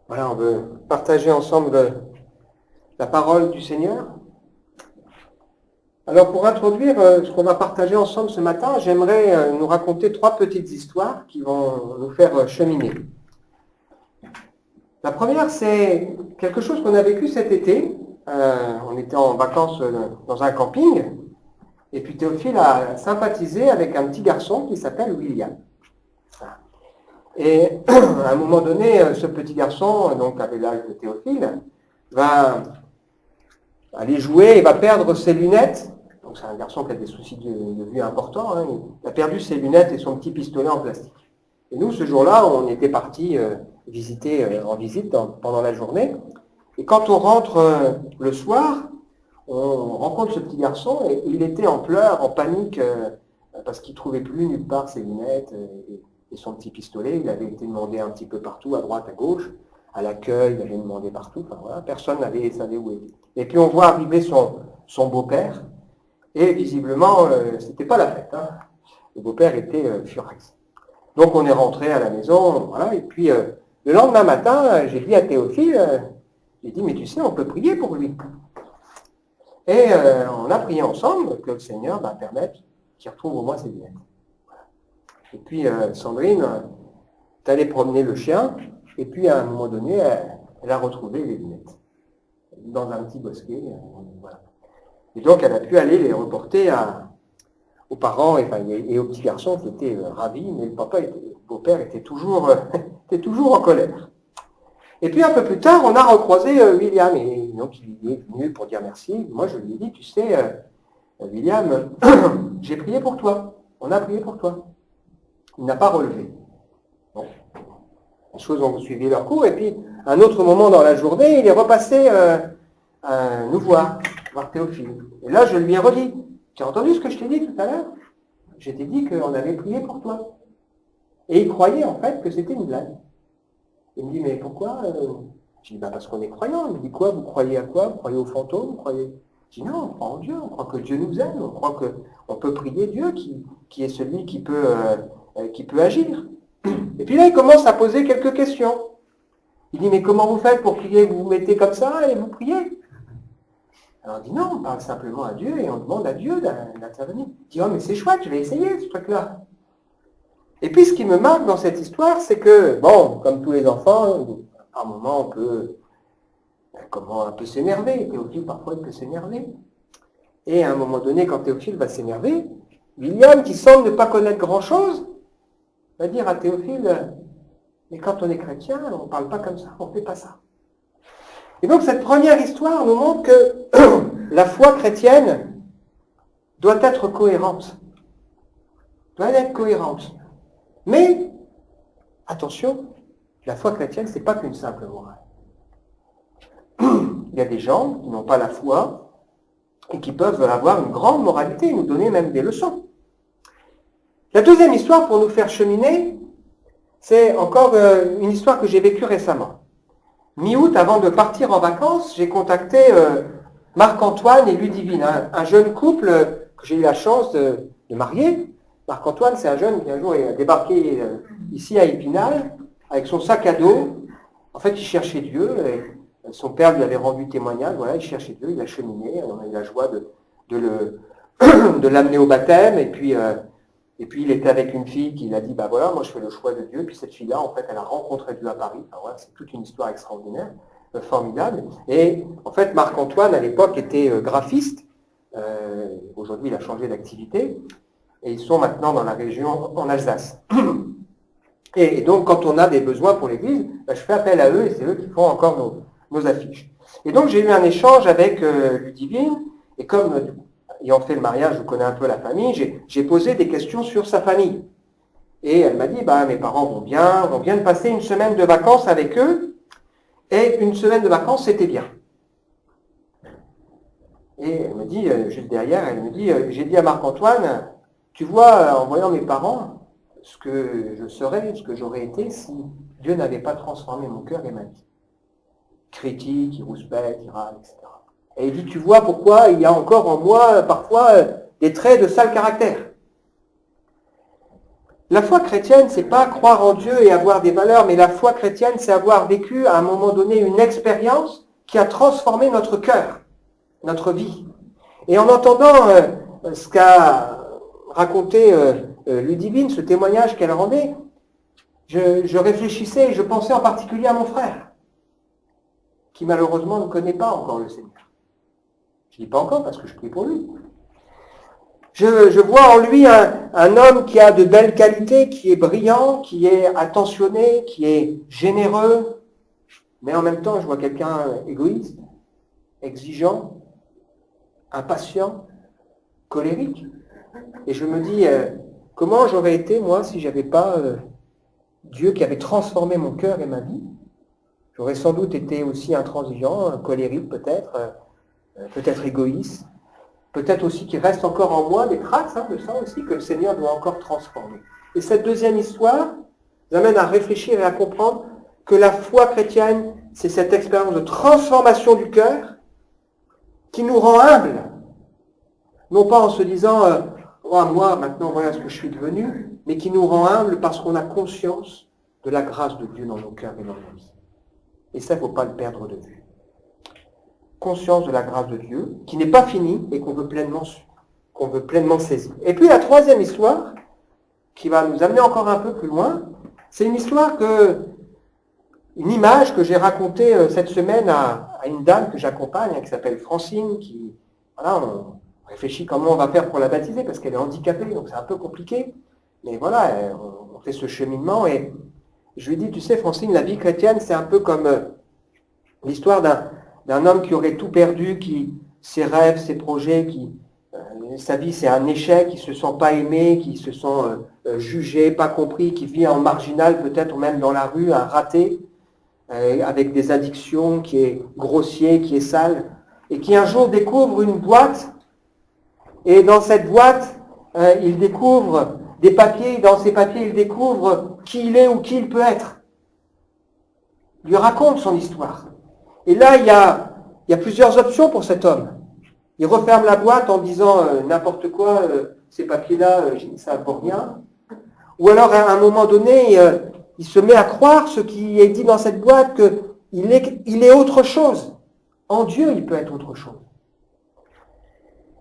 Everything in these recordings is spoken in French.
Voilà, on veut partager ensemble la parole du Seigneur. Alors pour introduire ce qu'on va partager ensemble ce matin, j'aimerais nous raconter 3 petites histoires qui vont nous faire cheminer. La première, c'est quelque chose qu'on a vécu cet été. On était en vacances dans un camping, et puis Théophile a sympathisé avec un petit garçon qui s'appelle William. Et à un moment donné, ce petit garçon, donc avait l'âge de Théophile, va aller jouer et va perdre ses lunettes. Donc c'est un garçon qui a des soucis de vue importants. Hein. Il a perdu ses lunettes et son petit pistolet en plastique. Et nous, ce jour-là, on était partis en visite pendant la journée. Et quand on rentre le soir, on rencontre ce petit garçon et il était en pleurs, en panique, parce qu'il ne trouvait plus nulle part ses lunettes et son petit pistolet. Il avait été demandé un petit peu partout, à droite, à gauche, à l'accueil, il avait demandé partout. Enfin voilà, personne n'avait savait où il était. Et puis on voit arriver son beau-père, et visiblement, c'était pas la fête. Hein. Le beau-père était furax. Donc on est rentré à la maison, voilà, et puis le lendemain matin, j'ai dit à Théophile, j'ai dit, mais tu sais, on peut prier pour lui. Et on a prié ensemble que le Seigneur permette qu'il retrouve au moins ses lunettes. Voilà. Et puis Sandrine est allée promener le chien, et puis à un moment donné, elle a retrouvé les lunettes dans un petit bosquet. Voilà. Et donc elle a pu aller les reporter aux parents et au petit garçon qui était ravi, mais le beau-père était toujours, était toujours en colère. Et puis un peu plus tard, on a recroisé William, et donc il est venu pour dire merci. Moi je lui ai dit, tu sais, William, j'ai prié pour toi, on a prié pour toi. Il n'a pas relevé. Bon. Les choses ont suivi leur cours, et puis à un autre moment dans la journée, il est repassé nous voir Théophile. Et là je lui ai redit, tu as entendu ce que je t'ai dit tout à l'heure? Je t'ai dit qu'on avait prié pour toi. Et il croyait en fait que c'était une blague. Il me dit, mais pourquoi Je dis, parce qu'on est croyants. Il me dit, quoi? Vous croyez à quoi? Vous croyez aux fantômes? Vous croyez... Je dis, non, on croit en Dieu, on croit que Dieu nous aime, on croit qu'on peut prier Dieu qui est celui qui peut agir. Et puis là, il commence à poser quelques questions. Il dit, mais comment vous faites pour prier? Vous vous mettez comme ça et vous priez? Alors on dit, non, on parle simplement à Dieu et on demande à Dieu d'intervenir. Il dit, oh, mais c'est chouette, je vais essayer ce truc-là. Et puis, ce qui me marque dans cette histoire, c'est que, bon, comme tous les enfants, à un moment, on peut un peu s'énerver. Théophile, parfois, il peut s'énerver. Et à un moment donné, quand Théophile va s'énerver, William, qui semble ne pas connaître grand-chose, va dire à Théophile, mais quand on est chrétien, on ne parle pas comme ça, on ne fait pas ça. Et donc, cette première histoire nous montre que la foi chrétienne doit être cohérente. Doit être cohérente. Mais, attention, la foi chrétienne, ce n'est pas qu'une simple morale. Il y a des gens qui n'ont pas la foi et qui peuvent avoir une grande moralité, nous donner même des leçons. La deuxième histoire pour nous faire cheminer, c'est encore une histoire que j'ai vécue récemment. Mi-août, avant de partir en vacances, j'ai contacté Marc-Antoine et Ludivine, un jeune couple que j'ai eu la chance de marier. Marc-Antoine, c'est un jeune qui un jour est débarqué ici à Épinal avec son sac à dos. En fait, il cherchait Dieu. Et son père lui avait rendu témoignage. Voilà, il cherchait Dieu, il a cheminé. On a eu la joie de l'amener au baptême. Et puis, il était avec une fille qui l'a dit, voilà, moi je fais le choix de Dieu. Puis cette fille-là, en fait, elle a rencontré Dieu à Paris. Enfin, voilà, c'est toute une histoire extraordinaire, formidable. Et en fait, Marc-Antoine, à l'époque, était graphiste. Aujourd'hui, il a changé d'activité. Et ils sont maintenant dans la région, en Alsace. Et donc, quand on a des besoins pour l'Église, je fais appel à eux et c'est eux qui font encore nos affiches. Et donc, j'ai eu un échange avec Ludivine, et comme, ayant fait le mariage, je connais un peu la famille, j'ai posé des questions sur sa famille. Et elle m'a dit, mes parents vont bien, on vient de passer une semaine de vacances avec eux, et une semaine de vacances, c'était bien. Et elle me dit, juste derrière, elle me dit, j'ai dit à Marc-Antoine, tu vois, en voyant mes parents, ce que je serais, ce que j'aurais été si Dieu n'avait pas transformé mon cœur et ma vie. Critique, il rouspète, il râle, etc. Et il dit, tu vois pourquoi il y a encore en moi, parfois, des traits de sale caractère. La foi chrétienne, c'est pas croire en Dieu et avoir des valeurs, mais la foi chrétienne, c'est avoir vécu à un moment donné une expérience qui a transformé notre cœur, notre vie. Et en entendant ce qu'a raconté Ludivine, ce témoignage qu'elle rendait, je réfléchissais et je pensais en particulier à mon frère, qui malheureusement ne connaît pas encore le Seigneur. Je ne dis pas encore parce que je prie pour lui. Je vois en lui un homme qui a de belles qualités, qui est brillant, qui est attentionné, qui est généreux, mais en même temps, je vois quelqu'un égoïste, exigeant, impatient, colérique. Et je me dis, comment j'aurais été, moi, si je n'avais pas Dieu qui avait transformé mon cœur et ma vie? J'aurais sans doute été aussi intransigeant, colérique peut-être, peut-être égoïste, peut-être aussi qu'il reste encore en moi des traces de ça aussi que le Seigneur doit encore transformer. Et cette deuxième histoire nous amène à réfléchir et à comprendre que la foi chrétienne, c'est cette expérience de transformation du cœur qui nous rend humbles. Non pas en se disant oh, moi maintenant voilà ce que je suis devenu, mais qui nous rend humbles parce qu'on a conscience de la grâce de Dieu dans nos cœurs et dans nos vies. Et ça, il ne faut pas le perdre de vue. Conscience de la grâce de Dieu, qui n'est pas finie et qu'on veut pleinement saisir. Et puis la troisième histoire, qui va nous amener encore un peu plus loin, c'est une histoire une image que j'ai racontée cette semaine à une dame que j'accompagne, qui s'appelle Francine, qui, voilà, on réfléchit comment on va faire pour la baptiser, parce qu'elle est handicapée, donc c'est un peu compliqué. Mais voilà, on fait ce cheminement, et je lui dis, tu sais Francine, la vie chrétienne, c'est un peu comme l'histoire d'un homme qui aurait tout perdu, qui ses rêves, ses projets, sa vie c'est un échec, qui se sent pas aimé, qui se sent jugé, pas compris, qui vit en marginal peut-être même dans la rue, un raté, avec des addictions, qui est grossier, qui est sale, et qui un jour découvre une boîte, et dans cette boîte, il découvre des papiers, dans ces papiers il découvre qui il est ou qui il peut être. Il lui raconte son histoire. Et là, il y a plusieurs options pour cet homme. Il referme la boîte en disant n'importe quoi, ces papiers-là, ça ne vaut rien. Ou alors, à un moment donné, il se met à croire ce qui est dit dans cette boîte, qu'il est autre chose. En Dieu, il peut être autre chose.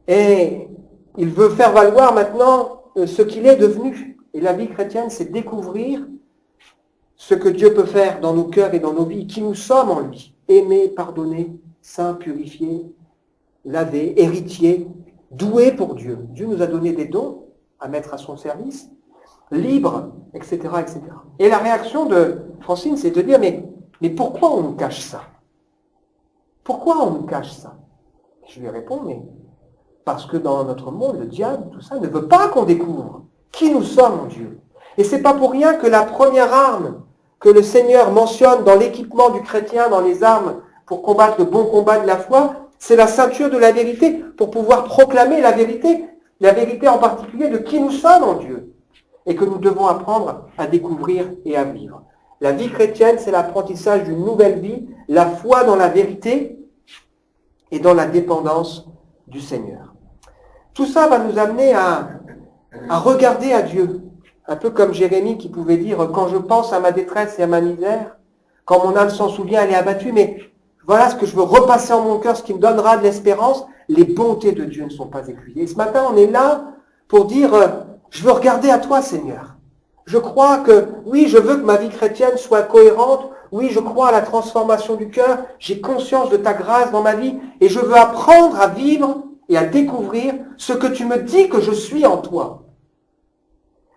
Et il veut faire valoir maintenant ce qu'il est devenu. Et la vie chrétienne, c'est découvrir ce que Dieu peut faire dans nos cœurs et dans nos vies, qui nous sommes en lui. Aimés, pardonnés, saints, purifiés, lavés, héritiers, doués pour Dieu. Dieu nous a donné des dons à mettre à son service, libres, etc., etc. Et la réaction de Francine, c'est de dire, mais pourquoi on nous cache ça? Pourquoi on nous cache ça? Je lui réponds, mais parce que dans notre monde, le diable, tout ça, ne veut pas qu'on découvre qui nous sommes en Dieu. Et c'est pas pour rien que la première arme que le Seigneur mentionne dans l'équipement du chrétien, dans les armes pour combattre le bon combat de la foi, c'est la ceinture de la vérité, pour pouvoir proclamer la vérité en particulier de qui nous sommes en Dieu, et que nous devons apprendre à découvrir et à vivre. La vie chrétienne, c'est l'apprentissage d'une nouvelle vie, la foi dans la vérité et dans la dépendance du Seigneur. Tout ça va nous amener à regarder à Dieu, un peu comme Jérémie qui pouvait dire « Quand je pense à ma détresse et à ma misère, quand mon âme s'en souvient, elle est abattue, mais voilà ce que je veux repasser en mon cœur, ce qui me donnera de l'espérance, les bontés de Dieu ne sont pas épuisées. » Et ce matin, on est là pour dire « Je veux regarder à toi, Seigneur. Je crois que, oui, je veux que ma vie chrétienne soit cohérente, oui, je crois à la transformation du cœur, j'ai conscience de ta grâce dans ma vie, et je veux apprendre à vivre et à découvrir ce que tu me dis que je suis en toi. »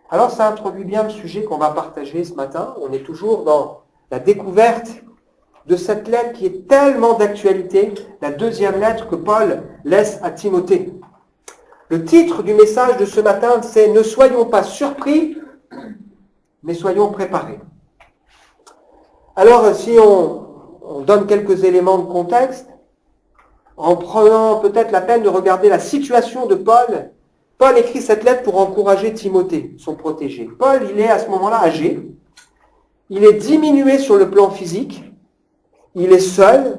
Alors ça introduit bien le sujet qu'on va partager ce matin. On est toujours dans la découverte de cette lettre qui est tellement d'actualité, la deuxième lettre que Paul laisse à Timothée. Le titre du message de ce matin, c'est « Ne soyons pas surpris, mais soyons préparés ». Alors si on donne quelques éléments de contexte, en prenant peut-être la peine de regarder la situation de Paul, Paul écrit cette lettre pour encourager Timothée, son protégé. Paul, il est à ce moment-là âgé, il est diminué sur le plan physique, il est seul,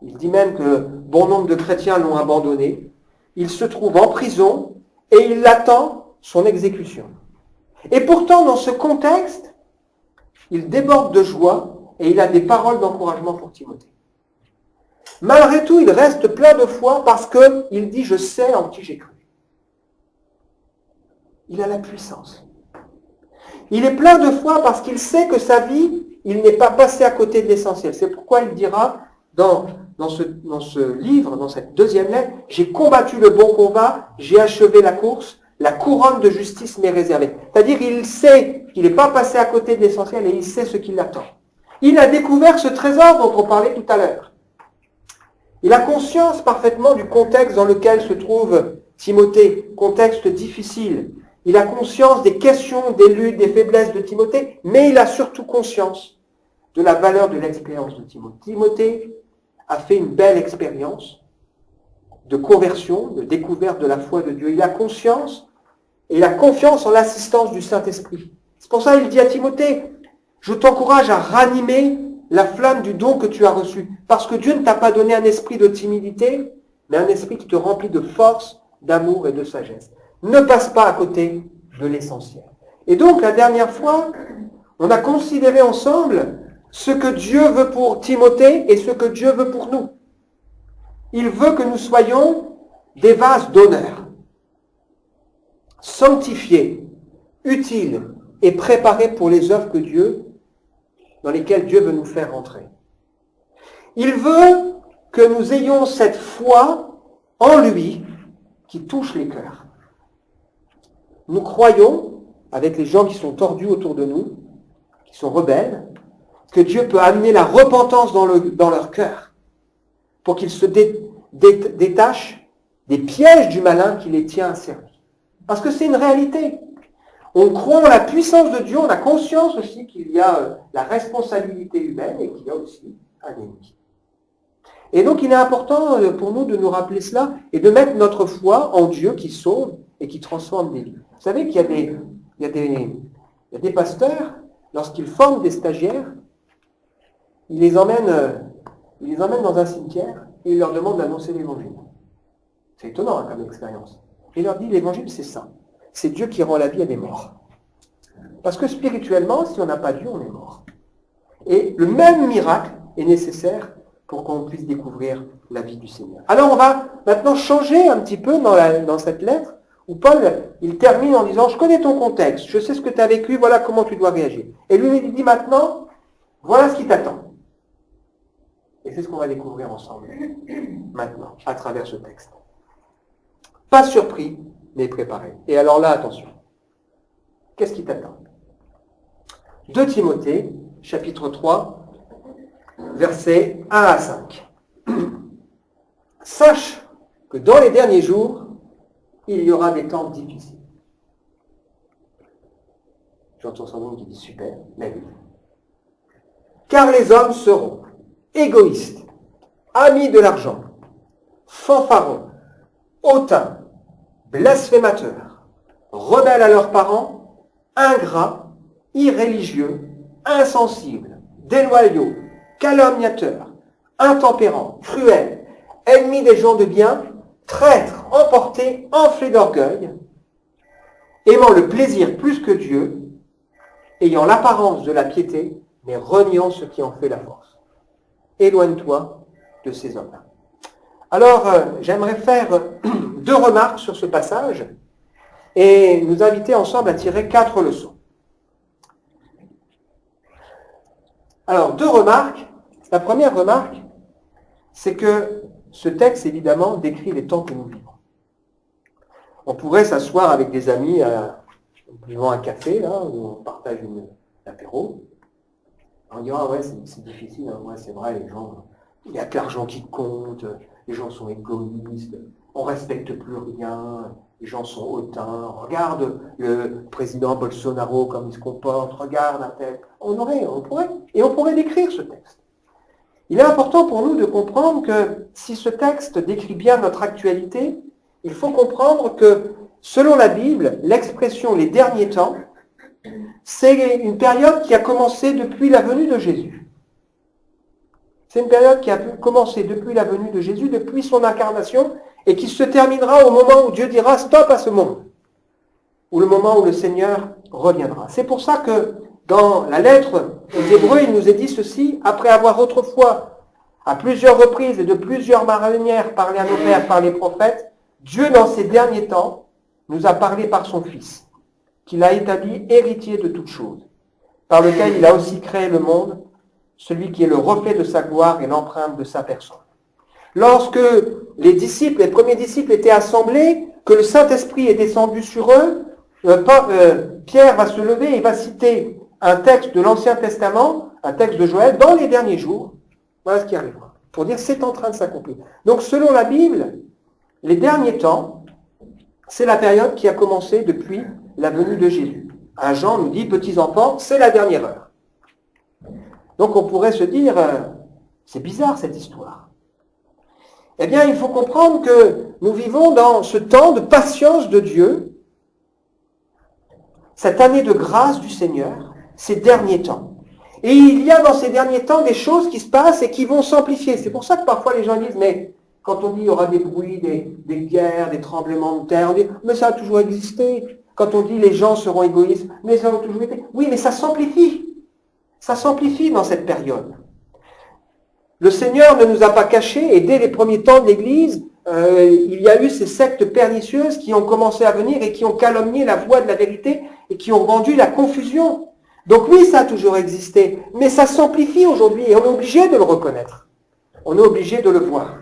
il dit même que bon nombre de chrétiens l'ont abandonné, il se trouve en prison et il attend son exécution. Et pourtant, dans ce contexte, il déborde de joie et il a des paroles d'encouragement pour Timothée. Malgré tout, il reste plein de foi parce qu'il dit « Je sais en qui j'ai cru ». Il a la puissance. Il est plein de foi parce qu'il sait que sa vie, il n'est pas passé à côté de l'essentiel. C'est pourquoi il dira dans ce livre, dans cette deuxième lettre, « J'ai combattu le bon combat, j'ai achevé la course, la couronne de justice m'est réservée. » C'est-à-dire qu'il sait qu'il n'est pas passé à côté de l'essentiel et il sait ce qui l'attend. Il a découvert ce trésor dont on parlait tout à l'heure. Il a conscience parfaitement du contexte dans lequel se trouve Timothée, contexte difficile. Il a conscience des questions, des luttes, des faiblesses de Timothée, mais il a surtout conscience de la valeur de l'expérience de Timothée. Timothée a fait une belle expérience de conversion, de découverte de la foi de Dieu. Il a conscience et il a confiance en l'assistance du Saint-Esprit. C'est pour ça qu'il dit à Timothée, je t'encourage à ranimer la flamme du don que tu as reçu. Parce que Dieu ne t'a pas donné un esprit de timidité, mais un esprit qui te remplit de force, d'amour et de sagesse. Ne passe pas à côté de l'essentiel. Et donc, la dernière fois, on a considéré ensemble ce que Dieu veut pour Timothée et ce que Dieu veut pour nous. Il veut que nous soyons des vases d'honneur, sanctifiés, utiles et préparés pour les œuvres que Dieu, dans lesquelles Dieu veut nous faire entrer. Il veut que nous ayons cette foi en lui qui touche les cœurs. Nous croyons, avec les gens qui sont tordus autour de nous, qui sont rebelles, que Dieu peut amener la repentance dans leur cœur pour qu'ils se détachent des pièges du malin qui les tient asservis. Parce que c'est une réalité. On croit en la puissance de Dieu, on a conscience aussi qu'il y a la responsabilité humaine et qu'il y a aussi un ennemi. Et donc il est important pour nous de nous rappeler cela et de mettre notre foi en Dieu qui sauve et qui transforme des vies. Vous savez qu'il y a des pasteurs, lorsqu'ils forment des stagiaires, ils les emmènent dans un cimetière et ils leur demandent d'annoncer l'évangile. C'est étonnant comme expérience. Il leur dit l'évangile c'est ça. C'est Dieu qui rend la vie à des morts. Parce que spirituellement, si on n'a pas Dieu, on est mort. Et le même miracle est nécessaire pour qu'on puisse découvrir la vie du Seigneur. Alors on va maintenant changer un petit peu dans cette lettre, où Paul, il termine en disant, je connais ton contexte, je sais ce que tu as vécu, voilà comment tu dois réagir. Et lui, il dit maintenant, voilà ce qui t'attend. Et c'est ce qu'on va découvrir ensemble, maintenant, à travers ce texte. Pas surpris, mais préparé. Et alors là, attention. Qu'est-ce qui t'attend ? 2 Timothée, chapitre 3, versets 1 à 5. Sache que dans les derniers jours, il y aura des temps difficiles. J'entends son nom qui dit super, mais oui. Car les hommes seront égoïstes, amis de l'argent, fanfarons, hautains, blasphémateurs, rebelles à leurs parents, ingrats, irréligieux, insensibles, déloyaux, calomniateurs, intempérants, cruels, ennemis des gens de bien, traîtres, emportés, enflés d'orgueil, aimant le plaisir plus que Dieu, ayant l'apparence de la piété, mais reniant ce qui en fait la force. Éloigne-toi de ces hommes-là. Alors, j'aimerais faire 2 remarques sur ce passage et nous inviter ensemble à tirer 4 leçons. Alors, 2 remarques. La première remarque, c'est que ce texte, évidemment, décrit les temps que nous vivons. On pourrait s'asseoir avec des amis en buvant un café, là, où on partage un apéro. On dit, ah ouais, c'est difficile, hein. Ouais, c'est vrai, les gens, il n'y a que l'argent qui compte, les gens sont égoïstes, on ne respecte plus rien, les gens sont hautains, regarde le président Bolsonaro comme il se comporte, regarde un tel. On pourrait décrire ce texte. Il est important pour nous de comprendre que si ce texte décrit bien notre actualité, il faut comprendre que, selon la Bible, l'expression « les derniers temps », c'est une période qui a commencé depuis la venue de Jésus. C'est une période qui a commencé depuis la venue de Jésus, depuis son incarnation, et qui se terminera au moment où Dieu dira « stop à ce monde ». ou le moment où le Seigneur reviendra. C'est pour ça que dans la lettre aux Hébreux, il nous est dit ceci: après avoir autrefois, à plusieurs reprises et de plusieurs manières, parlé à nos pères par les prophètes, Dieu, dans ces derniers temps, nous a parlé par son Fils, qu'il a établi héritier de toutes choses, par lequel il a aussi créé le monde, celui qui est le reflet de sa gloire et l'empreinte de sa personne. Lorsque les premiers disciples étaient assemblés, que le Saint-Esprit est descendu sur eux, Pierre va se lever et va citer un texte de l'Ancien Testament, un texte de Joël, dans les derniers jours. Voilà ce qui arrivera, pour dire c'est en train de s'accomplir. Donc selon la Bible, les derniers temps, c'est la période qui a commencé depuis la venue de Jésus. Un Jean nous dit, petits enfants, c'est la dernière heure. Donc on pourrait se dire, c'est bizarre cette histoire. Eh bien, il faut comprendre que nous vivons dans ce temps de patience de Dieu, cette année de grâce du Seigneur, ces derniers temps. Et il y a dans ces derniers temps des choses qui se passent et qui vont s'amplifier. C'est pour ça que parfois les gens disent, mais quand on dit qu'il y aura des bruits, des guerres, des tremblements de terre, on dit, mais ça a toujours existé. Quand on dit les gens seront égoïstes, mais ça a toujours été. Oui, mais ça s'amplifie. Ça s'amplifie dans cette période. Le Seigneur ne nous a pas cachés, et dès les premiers temps de l'Église, il y a eu ces sectes pernicieuses qui ont commencé à venir et qui ont calomnié la voie de la vérité et qui ont rendu la confusion. Donc oui, ça a toujours existé, mais ça s'amplifie aujourd'hui et on est obligé de le reconnaître. On est obligé de le voir.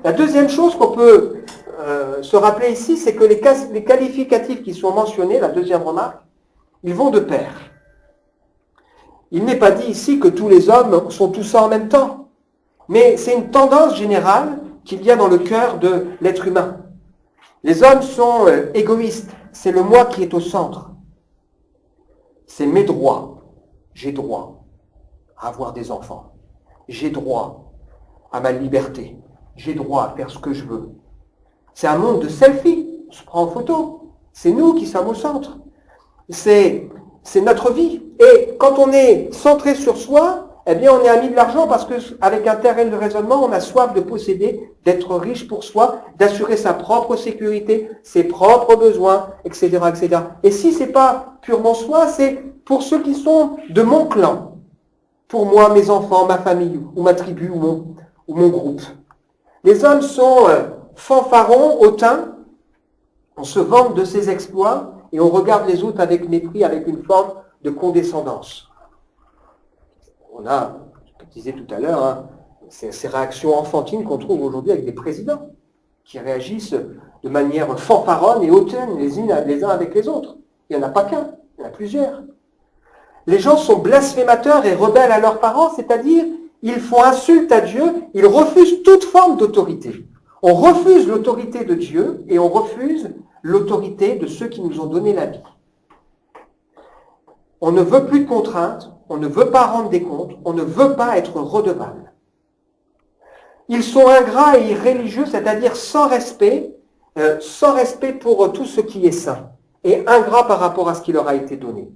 La deuxième chose qu'on peut se rappeler ici, c'est que les qualificatifs qui sont mentionnés, la deuxième remarque, ils vont de pair. Il n'est pas dit ici que tous les hommes sont tous ça en même temps, mais c'est une tendance générale qu'il y a dans le cœur de l'être humain. Les hommes sont égoïstes, c'est le moi qui est au centre. C'est mes droits. J'ai droit à avoir des enfants. J'ai droit à ma liberté. J'ai droit à faire ce que je veux. C'est un monde de selfie. On se prend en photo. C'est nous qui sommes au centre. C'est notre vie. Et quand on est centré sur soi, eh bien on est ami de l'argent parce qu'avec un terrain de raisonnement, on a soif de posséder, d'être riche pour soi, d'assurer sa propre sécurité, ses propres besoins, etc., etc. Et si ce n'est pas purement soi, c'est pour ceux qui sont de mon clan. Pour moi, mes enfants, ma famille, ou ma tribu, ou mon groupe. Les hommes sont fanfarons, hautains, on se vante de ses exploits et on regarde les autres avec mépris, avec une forme de condescendance. On a, je disais tout à l'heure, ces réactions enfantines qu'on trouve aujourd'hui avec des présidents qui réagissent de manière fanfaronne et hautaine les uns avec les autres. Il n'y en a pas qu'un, il y en a plusieurs. Les gens sont blasphémateurs et rebelles à leurs parents, c'est-à-dire ils font insulte à Dieu, ils refusent toute forme d'autorité. On refuse l'autorité de Dieu et on refuse l'autorité de ceux qui nous ont donné la vie. On ne veut plus de contraintes, on ne veut pas rendre des comptes, on ne veut pas être redevable. Ils sont ingrats et irréligieux, c'est-à-dire sans respect pour tout ce qui est saint, et ingrats par rapport à ce qui leur a été donné.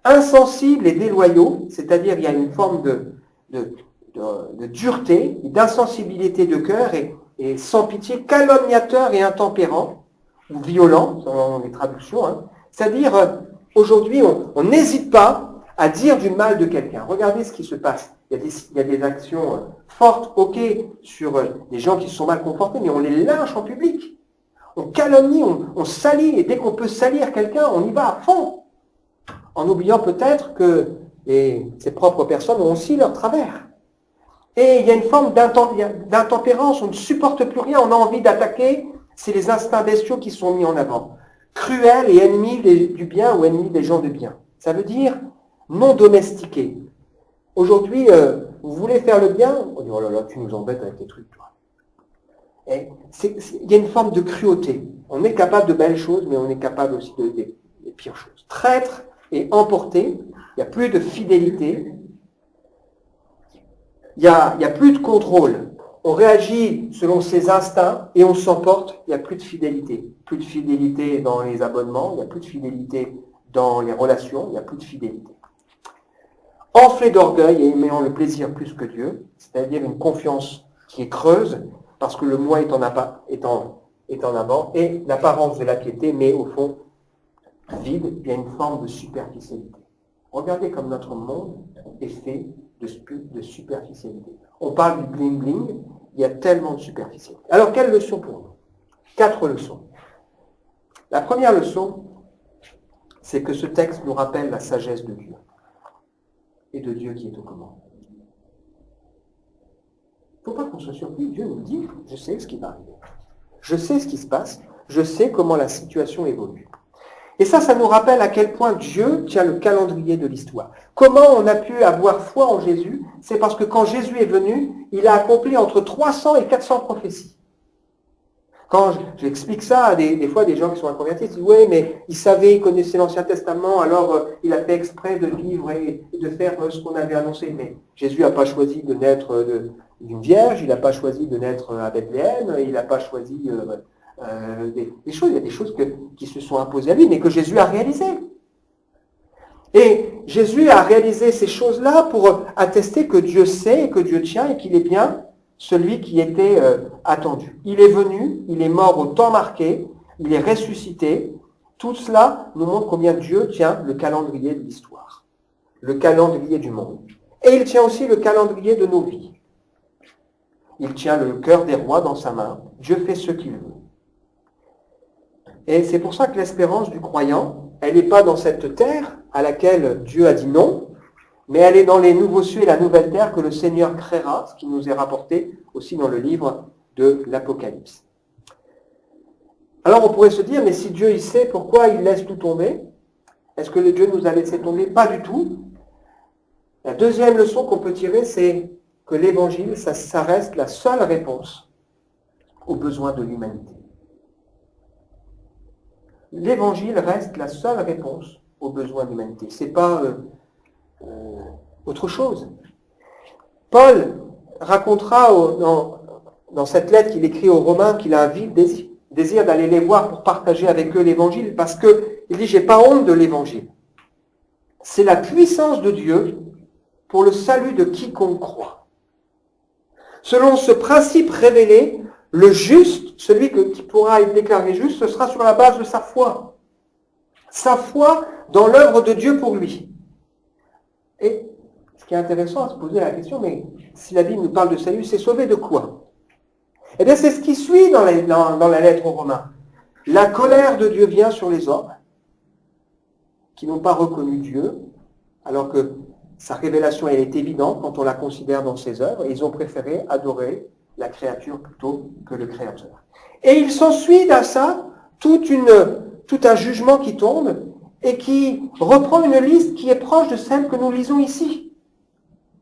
Insensibles et déloyaux, c'est-à-dire il y a une forme de dureté, d'insensibilité de cœur et sans pitié, calomniateurs et intempérants, ou violents, selon les traductions, c'est-à-dire aujourd'hui on n'hésite pas à dire du mal de quelqu'un. Regardez ce qui se passe. Il y a des actions fortes, ok, sur des gens qui se sont mal comportés, mais on les lynche en public. On calomnie, on salit, et dès qu'on peut salir quelqu'un, on y va à fond. En oubliant peut-être que ces propres personnes ont aussi leur travers. Et il y a une forme d'intempérance, on ne supporte plus rien, on a envie d'attaquer, c'est les instincts bestiaux qui sont mis en avant. Cruel et ennemi du bien ou ennemi des gens de bien. Ça veut dire non domestiqué. Aujourd'hui, vous voulez faire le bien, on dit oh là là, tu nous embêtes avec tes trucs, toi. Il y a une forme de cruauté. On est capable de belles choses, mais on est capable aussi des pires choses. Traître et emporté, il n'y a plus de fidélité, il n'y a plus de contrôle. On réagit selon ses instincts et on s'emporte, il n'y a plus de fidélité. Plus de fidélité dans les abonnements, il n'y a plus de fidélité dans les relations, il n'y a plus de fidélité. Enflé d'orgueil et aimant le plaisir plus que Dieu, c'est-à-dire une confiance qui est creuse, parce que le moi est en avant, et l'apparence de la piété, mais au fond, vide, il y a une forme de superficialité. Regardez comme notre monde est fait de superficialité. On parle du bling-bling, il y a tellement de superficialité. Alors, quelle leçon pour nous? 4 leçons. La première leçon, c'est que ce texte nous rappelle la sagesse de Dieu et de Dieu qui est aux commandes. Il ne faut pas qu'on soit surpris. Dieu nous dit, je sais ce qui va arriver. Je sais ce qui se passe. Je sais comment la situation évolue. Et ça nous rappelle à quel point Dieu tient le calendrier de l'histoire. Comment on a pu avoir foi en Jésus? C'est parce que quand Jésus est venu, il a accompli entre 300 et 400 prophéties. Quand j'explique ça, des fois des gens qui sont inconvertis disent « Oui, mais il savait, il connaissait l'Ancien Testament, alors il a fait exprès de vivre et de faire ce qu'on avait annoncé. » Mais Jésus n'a pas choisi de naître d'une vierge, il n'a pas choisi de naître à Bethléem, il n'a pas choisi des choses. Il y a des choses qui se sont imposées à lui, mais que Jésus a réalisées. Et Jésus a réalisé ces choses-là pour attester que Dieu sait et que Dieu tient et qu'il est bien celui qui était attendu. Il est venu, il est mort au temps marqué, il est ressuscité. Tout cela nous montre combien Dieu tient le calendrier de l'histoire, le calendrier du monde. Et il tient aussi le calendrier de nos vies. Il tient le cœur des rois dans sa main. Dieu fait ce qu'il veut. Et c'est pour ça que l'espérance du croyant, elle n'est pas dans cette terre à laquelle Dieu a dit non, mais elle est dans les nouveaux cieux et la nouvelle terre que le Seigneur créera, ce qui nous est rapporté aussi dans le livre de l'Apocalypse. Alors on pourrait se dire, mais si Dieu il sait, pourquoi il laisse tout tomber? Est-ce que le Dieu nous a laissé tomber? Pas du tout. La deuxième leçon qu'on peut tirer, c'est que l'Évangile, ça reste la seule réponse aux besoins de l'humanité. L'Évangile reste la seule réponse aux besoins de l'humanité. Ce n'est pas autre chose. Paul racontera dans cette lettre qu'il écrit aux Romains qu'il a un vif désir d'aller les voir pour partager avec eux l'Évangile, parce qu'il dit « j'ai pas honte de l'Évangile ». C'est la puissance de Dieu pour le salut de quiconque croit. Selon ce principe révélé, le juste, celui qui pourra être déclaré juste, ce sera sur la base de sa foi. Sa foi dans l'œuvre de Dieu pour lui. Et ce qui est intéressant à se poser la question, mais si la Bible nous parle de salut, c'est sauvé de quoi? Eh bien, c'est ce qui suit dans la lettre aux Romains. La colère de Dieu vient sur les hommes qui n'ont pas reconnu Dieu, alors que sa révélation elle est évidente quand on la considère dans ses œuvres, et ils ont préféré adorer la créature plutôt que le Créateur. Et il s'ensuit à ça tout un jugement qui tombe et qui reprend une liste qui est proche de celle que nous lisons ici.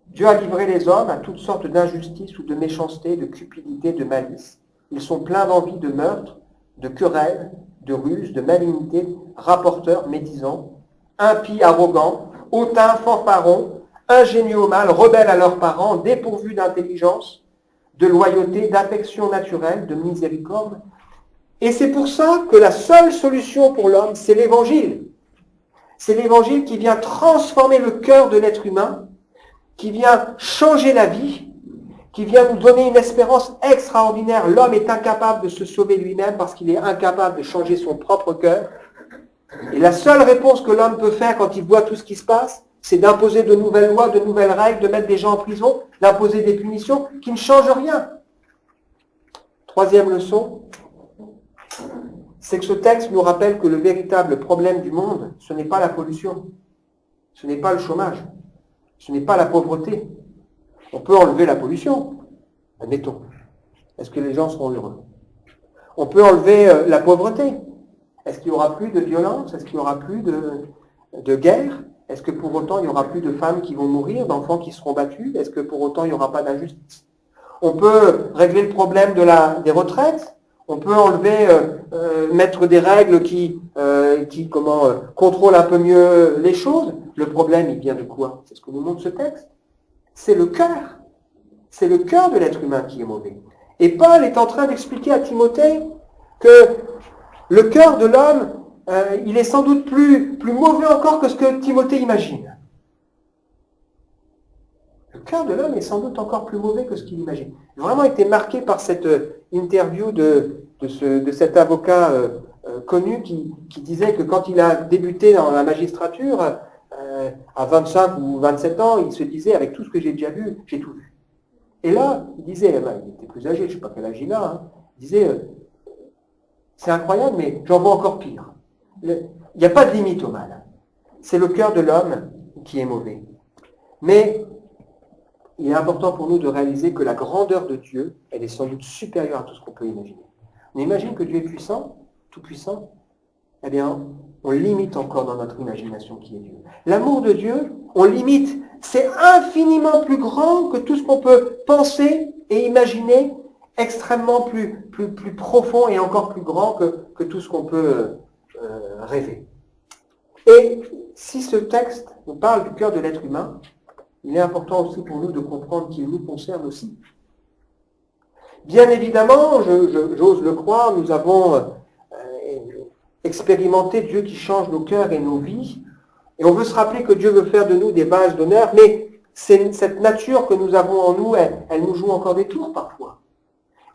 Dieu a livré les hommes à toutes sortes d'injustices ou de méchanceté, de cupidité, de malice. Ils sont pleins d'envie, de meurtre, de querelles, de ruses, de malignité, rapporteurs, médisants, impies, arrogants, hautains, fanfarons, ingénieux au mal, rebelles à leurs parents, dépourvus d'intelligence, de loyauté, d'affection naturelle, de miséricorde. Et c'est pour ça que la seule solution pour l'homme, c'est l'Évangile. C'est l'Évangile qui vient transformer le cœur de l'être humain, qui vient changer la vie, qui vient nous donner une espérance extraordinaire. L'homme est incapable de se sauver lui-même parce qu'il est incapable de changer son propre cœur. Et la seule réponse que l'homme peut faire quand il voit tout ce qui se passe, c'est d'imposer de nouvelles lois, de nouvelles règles, de mettre des gens en prison, d'imposer des punitions qui ne changent rien. Troisième leçon, c'est que ce texte nous rappelle que le véritable problème du monde, ce n'est pas la pollution, ce n'est pas le chômage, ce n'est pas la pauvreté. On peut enlever la pollution, admettons. Est-ce que les gens seront heureux? On peut enlever la pauvreté. Est-ce qu'il n'y aura plus de violence? Est-ce qu'il n'y aura plus de guerre? Est-ce que pour autant il n'y aura plus de femmes qui vont mourir, d'enfants qui seront battus? Est-ce que pour autant il n'y aura pas d'injustice? On peut régler le problème des retraites. On peut enlever, mettre des règles qui contrôlent un peu mieux les choses. Le problème, il vient de quoi? C'est ce que nous montre ce texte. C'est le cœur. C'est le cœur de l'être humain qui est mauvais. Et Paul est en train d'expliquer à Timothée que le cœur de l'homme, il est sans doute plus mauvais encore que ce que Timothée imagine. Le cœur de l'homme est sans doute encore plus mauvais que ce qu'il imagine. J'ai vraiment été marqué par cette interview de cet avocat connu qui disait que quand il a débuté dans la magistrature, à 25 ou 27 ans, il se disait, avec tout ce que j'ai déjà vu, j'ai tout vu. Et là, il disait, il était plus âgé, je ne sais pas quel âge il a, hein, il disait, c'est incroyable, mais j'en vois encore pire. Il n'y a pas de limite au mal. C'est le cœur de l'homme qui est mauvais. Mais il est important pour nous de réaliser que la grandeur de Dieu, elle est sans doute supérieure à tout ce qu'on peut imaginer. On imagine que Dieu est puissant, tout puissant, eh bien, on limite encore dans notre imagination qui est Dieu. L'amour de Dieu, on limite. C'est infiniment plus grand que tout ce qu'on peut penser et imaginer, extrêmement plus profond et encore plus grand que tout ce qu'on peut rêver. Et si ce texte nous parle du cœur de l'être humain, il est important aussi pour nous de comprendre qu'il nous concerne aussi. Bien évidemment, j'ose le croire, nous avons expérimenté Dieu qui change nos cœurs et nos vies, et on veut se rappeler que Dieu veut faire de nous des vases d'honneur, mais cette nature que nous avons en nous, elle nous joue encore des tours parfois.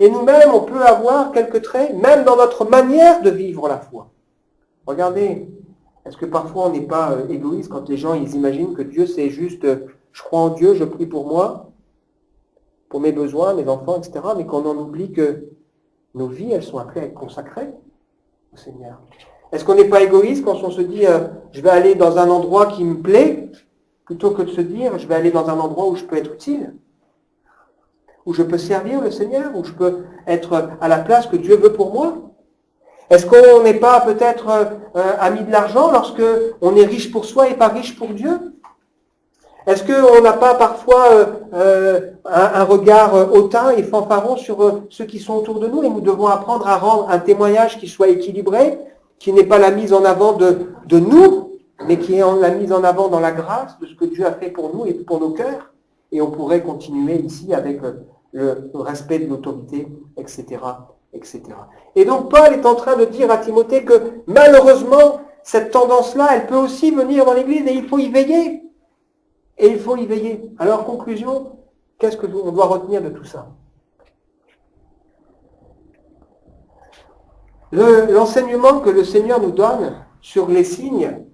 Et nous-mêmes, on peut avoir quelques traits, même dans notre manière de vivre la foi. Regardez, est-ce que parfois on n'est pas égoïste quand les gens ils imaginent que Dieu c'est juste, je crois en Dieu, je prie pour moi, pour mes besoins, mes enfants, etc., mais qu'on en oublie que nos vies, elles sont appelées à être consacrées au Seigneur. Est-ce qu'on n'est pas égoïste quand on se dit je vais aller dans un endroit qui me plaît, plutôt que de se dire je vais aller dans un endroit où je peux être utile, où je peux servir le Seigneur, où je peux être à la place que Dieu veut pour moi? Est-ce qu'on n'est pas peut-être ami de l'argent lorsque on est riche pour soi et pas riche pour Dieu? Est-ce qu'on n'a pas parfois un regard hautain et fanfaron sur ceux qui sont autour de nous et nous devons apprendre à rendre un témoignage qui soit équilibré, qui n'est pas la mise en avant de nous, mais qui est la mise en avant dans la grâce de ce que Dieu a fait pour nous et pour nos cœurs? Et on pourrait continuer ici avec le respect de l'autorité, etc., etc. Et donc Paul est en train de dire à Timothée que malheureusement, cette tendance-là, elle peut aussi venir dans l'Église et il faut y veiller. Et il faut y veiller. Alors, conclusion, qu'est-ce que on doit retenir de tout ça? L'enseignement que le Seigneur nous donne sur les signes,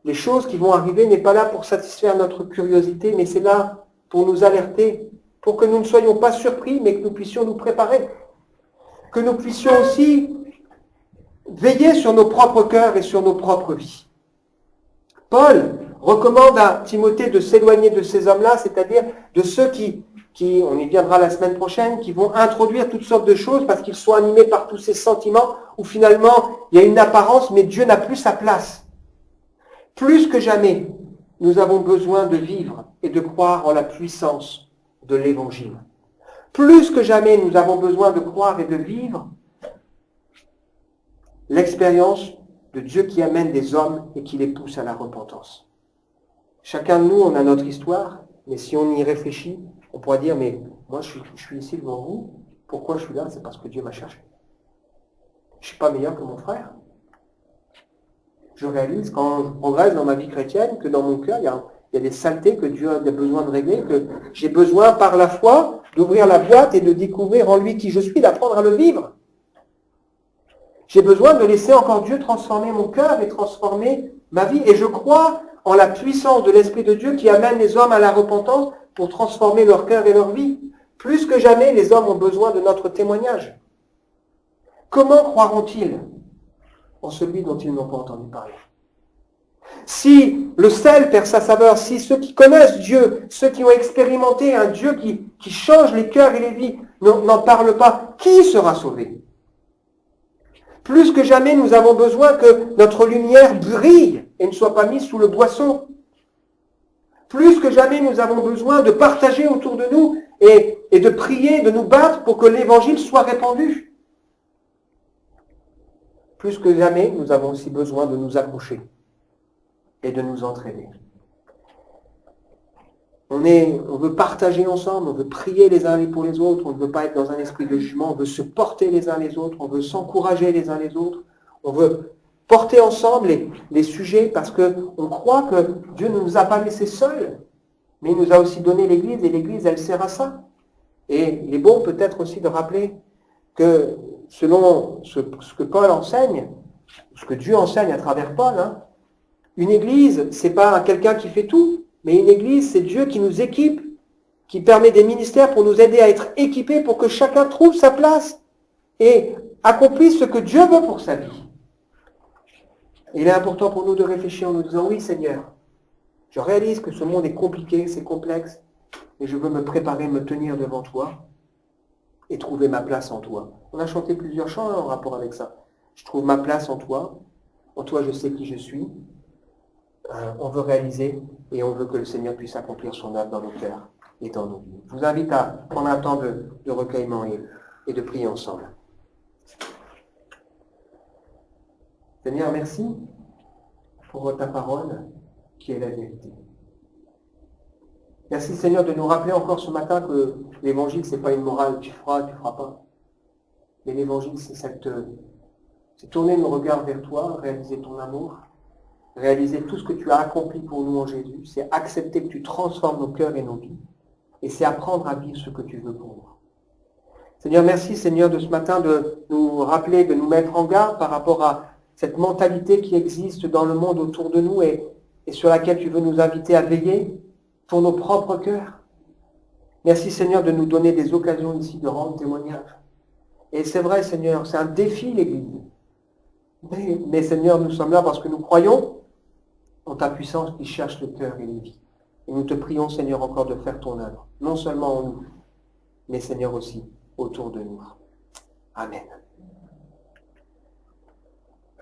les choses qui vont arriver, n'est pas là pour satisfaire notre curiosité, mais c'est là pour nous alerter, pour que nous ne soyons pas surpris, mais que nous puissions nous préparer. Que nous puissions aussi veiller sur nos propres cœurs et sur nos propres vies. Paul recommande à Timothée de s'éloigner de ces hommes-là, c'est-à-dire de ceux qui, on y viendra la semaine prochaine, qui vont introduire toutes sortes de choses parce qu'ils sont animés par tous ces sentiments où finalement il y a une apparence, mais Dieu n'a plus sa place. Plus que jamais, nous avons besoin de vivre et de croire en la puissance de l'Évangile. Plus que jamais, nous avons besoin de croire et de vivre l'expérience de Dieu qui amène des hommes et qui les pousse à la repentance. Chacun de nous, on a notre histoire, mais si on y réfléchit, on pourra dire, mais moi je suis ici devant vous, pourquoi je suis là? C'est parce que Dieu m'a cherché. Je ne suis pas meilleur que mon frère. Je réalise quand je progresse dans ma vie chrétienne que dans mon cœur, il y a des saletés que Dieu a besoin de régler, que j'ai besoin par la foi d'ouvrir la boîte et de découvrir en lui qui je suis, d'apprendre à le vivre. J'ai besoin de laisser encore Dieu transformer mon cœur et transformer ma vie. Et je crois en la puissance de l'Esprit de Dieu qui amène les hommes à la repentance pour transformer leur cœur et leur vie. Plus que jamais, les hommes ont besoin de notre témoignage. Comment croiront-ils en celui dont ils n'ont pas entendu parler? Si le sel perd sa saveur, si ceux qui connaissent Dieu, ceux qui ont expérimenté un Dieu qui change les cœurs et les vies, n'en parlent pas, qui sera sauvé? Plus que jamais, nous avons besoin que notre lumière brille et ne soit pas mise sous le boisseau. Plus que jamais, nous avons besoin de partager autour de nous et de prier, de nous battre pour que l'Évangile soit répandu. Plus que jamais, nous avons aussi besoin de nous accrocher et de nous entraider. On veut partager ensemble, on veut prier les uns pour les autres, on ne veut pas être dans un esprit de jugement, on veut se porter les uns les autres, on veut s'encourager les uns les autres, on veut porter ensemble les sujets parce qu'on croit que Dieu ne nous a pas laissés seuls, mais il nous a aussi donné l'Église et l'Église, elle sert à ça. Et il est bon peut-être aussi de rappeler que selon ce que Paul enseigne, ce que Dieu enseigne à travers Paul, hein, une église, c'est pas quelqu'un qui fait tout, mais une église, c'est Dieu qui nous équipe, qui permet des ministères pour nous aider à être équipés pour que chacun trouve sa place et accomplisse ce que Dieu veut pour sa vie. Et il est important pour nous de réfléchir en nous disant, oui Seigneur, je réalise que ce monde est compliqué, c'est complexe, mais je veux me préparer, me tenir devant toi et trouver ma place en toi. On a chanté plusieurs chants en rapport avec ça. Je trouve ma place en toi je sais qui je suis. On veut réaliser et on veut que le Seigneur puisse accomplir son œuvre dans nos cœurs et dans nos vies. Je vous invite à prendre un temps de recueillement et de prier ensemble. Seigneur, merci pour ta parole qui est la vérité. Merci Seigneur de nous rappeler encore ce matin que l'évangile, ce n'est pas une morale, tu feras pas. Mais l'évangile, c'est tourner nos regards vers toi, réaliser ton amour, réaliser tout ce que tu as accompli pour nous en Jésus. C'est accepter que tu transformes nos cœurs et nos vies. Et c'est apprendre à vivre ce que tu veux pour nous. Seigneur, merci Seigneur de ce matin de nous rappeler, de nous mettre en garde par rapport à cette mentalité qui existe dans le monde autour de nous et sur laquelle tu veux nous inviter à veiller pour nos propres cœurs. Merci Seigneur de nous donner des occasions ici de rendre témoignage. Et c'est vrai Seigneur, c'est un défi l'Église. Mais Seigneur, nous sommes là parce que nous croyons en ta puissance qui cherche le cœur et les vies. Et nous te prions Seigneur encore de faire ton œuvre, non seulement en nous, mais Seigneur aussi autour de nous. Amen.